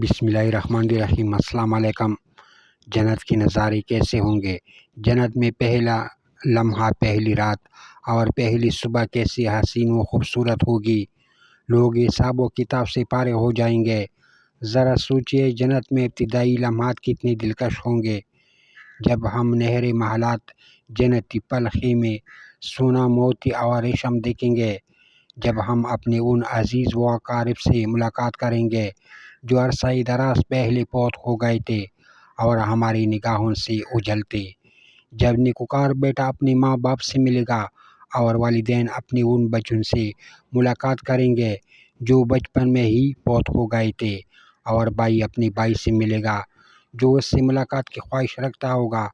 بسم اللہ الرحمن الرحیم۔ السلام علیکم۔ جنت کے نظارے کیسے ہوں گے؟ جنت میں پہلا لمحہ، پہلی رات اور پہلی صبح کیسی حسین و خوبصورت ہوگی۔ لوگ حساب و کتاب سے پارے ہو جائیں گے۔ ذرا سوچئے، جنت میں ابتدائی لمحات کتنے دلکش ہوں گے۔ جب ہم نہر محلات، جنتی پل خیمے، سونا، موتی اور ریشم دیکھیں گے، جب ہم اپنے ان عزیز و اقارب سے ملاقات کریں گے جو عرصہ دراز پہلے فوت ہو گئے تھے اور ہماری نگاہوں سے اجلتے، جب نیکوکار بیٹا اپنے ماں باپ سے ملے گا اور والدین اپنے ان بچوں سے ملاقات کریں گے جو بچپن میں ہی فوت ہو گئے تھے، اور بھائی اپنے بھائی سے ملے گا جو اس سے ملاقات کی خواہش رکھتا ہوگا،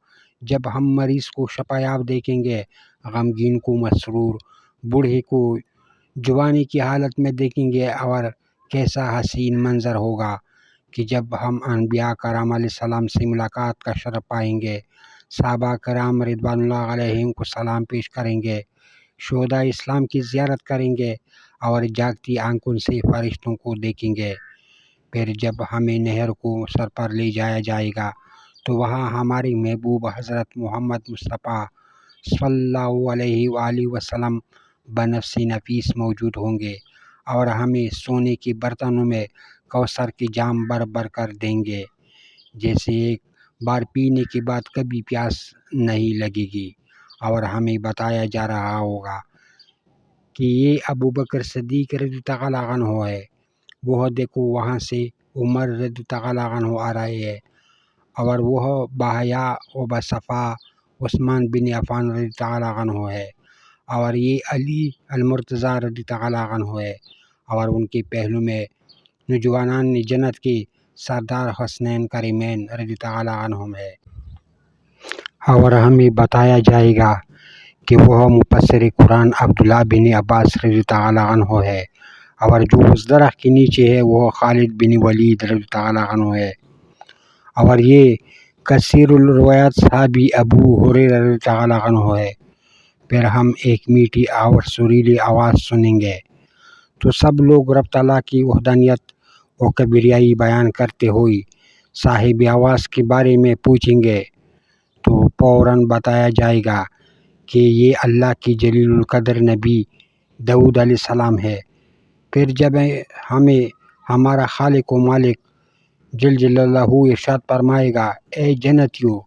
جب ہم مریض کو شفا یاب دیکھیں گے، غمگین کو مسرور، بوڑھے کو جوانی کی حالت میں دیکھیں گے، اور کیسا حسین منظر ہوگا کہ جب ہم انبیاء کرام علیہ السلام سے ملاقات کا شرف پائیں گے، صحابہ کرام رضوان اللہ علیہم کو سلام پیش کریں گے، شہداء اسلام کی زیارت کریں گے اور جاگتی آنکھوں سے فرشتوں کو دیکھیں گے۔ پھر جب ہمیں نہر کو سر پر لے جایا جائے گا تو وہاں ہمارے محبوب حضرت محمد مصطفیٰ صلی اللہ علیہ وآلہ وسلم بنفس نفیس موجود ہوں گے اور ہمیں سونے کے برتنوں میں کوثر کی جام بھر بھر کر دیں گے، جیسے ایک بار پینے کے بعد کبھی پیاس نہیں لگے گی، اور ہمیں بتایا جا رہا ہوگا کہ یہ ابو بکر صدیق رضی اللہ عنہ ہے، وہ دیکھو وہاں سے عمر رضی اللہ عنہ آ رہے ہیں، اور وہ باحیا و بصفا عثمان بن عفان رضی اللہ عنہ ہے، اور یہ علی المرتضیٰ رضی اللہ عنہ ہے، اور ان کے پہلو میں نوجوانان جنت کے سردار حسنین کریمین رضی اللہ عنہم ہے۔ اور ہمیں بتایا جائے گا کہ وہ مفسر قرآن عبداللہ بن عباس رضی اللہ عنہ ہے، اور جو اس درخت کے نیچے ہے وہ خالد بن ولید رضی اللہ عنہ ہے، اور یہ کثیر الروایات صحابی ابو ہریرہ رضی اللہ عنہ ہے۔ پھر ہم ایک میٹھی اور سریلی آواز سنیں گے تو سب لوگ رب تعالیٰ کی وحدانیت و کبریائی بیان کرتے ہوئے صاحب آواز کے بارے میں پوچھیں گے، تو فوراً بتایا جائے گا کہ یہ اللہ کی جلیل القدر نبی داؤد علیہ السلام ہے۔ پھر جب ہمیں ہمارا خالق و مالک جل جلالہ ارشاد فرمائے گا، اے جنتیوں،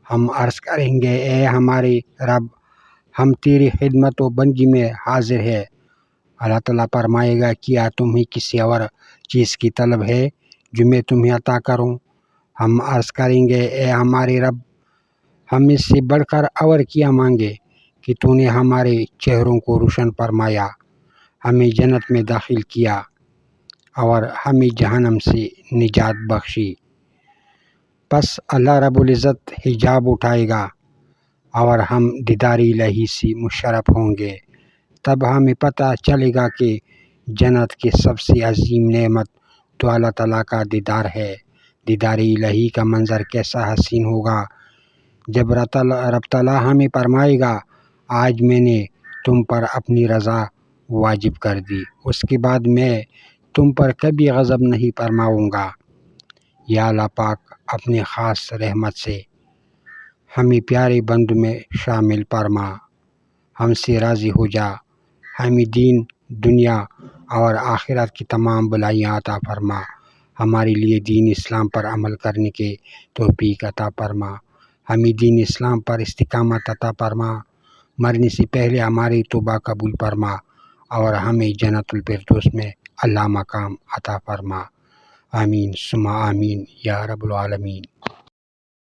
ہم عرض کریں گے، اے ہمارے رب، ہم تیری خدمت و بندگی میں حاضر ہیں۔ اللہ تعالیٰ فرمائے گا، کیا تمہیں کسی اور چیز کی طلب ہے جو میں تمہیں عطا کروں؟ ہم عرض کریں گے، اے ہمارے رب، ہم اس سے بڑھ کر اور کیا مانگے کہ تو نے ہمارے چہروں کو روشن فرمایا، ہمیں جنت میں داخل کیا اور ہمیں جہنم سے نجات بخشی۔ پس اللہ رب العزت حجاب اٹھائے گا اور ہم دیدار الہی سے مشرف ہوں گے۔ تب ہمیں پتہ چلے گا کہ جنت کی سب سے عظیم نعمت تو اللہ تعالیٰ کا دیدار ہے۔ دیدار الہی کا منظر کیسا حسین ہوگا جب رب تعالیٰ ہمیں فرمائے گا، آج میں نے تم پر اپنی رضا واجب کر دی، اس کے بعد میں تم پر کبھی غضب نہیں فرماؤں گا۔ یا اللہ پاک، اپنے خاص رحمت سے ہمیں پیارے بندوں میں شامل فرما، ہم سے راضی ہو جا، ہمیں دین، دنیا اور آخرت کی تمام بلائیاں عطا فرما، ہمارے لیے دین اسلام پر عمل کرنے کے توفیق عطا فرما، ہمیں دین اسلام پر استقامت عطا فرما، مرنے سے پہلے ہماری توبہ قبول فرما، اور ہمیں جنت الفردوس میں اعلیٰ مقام عطا فرما۔ آمین ثم آمین یا رب العالمین۔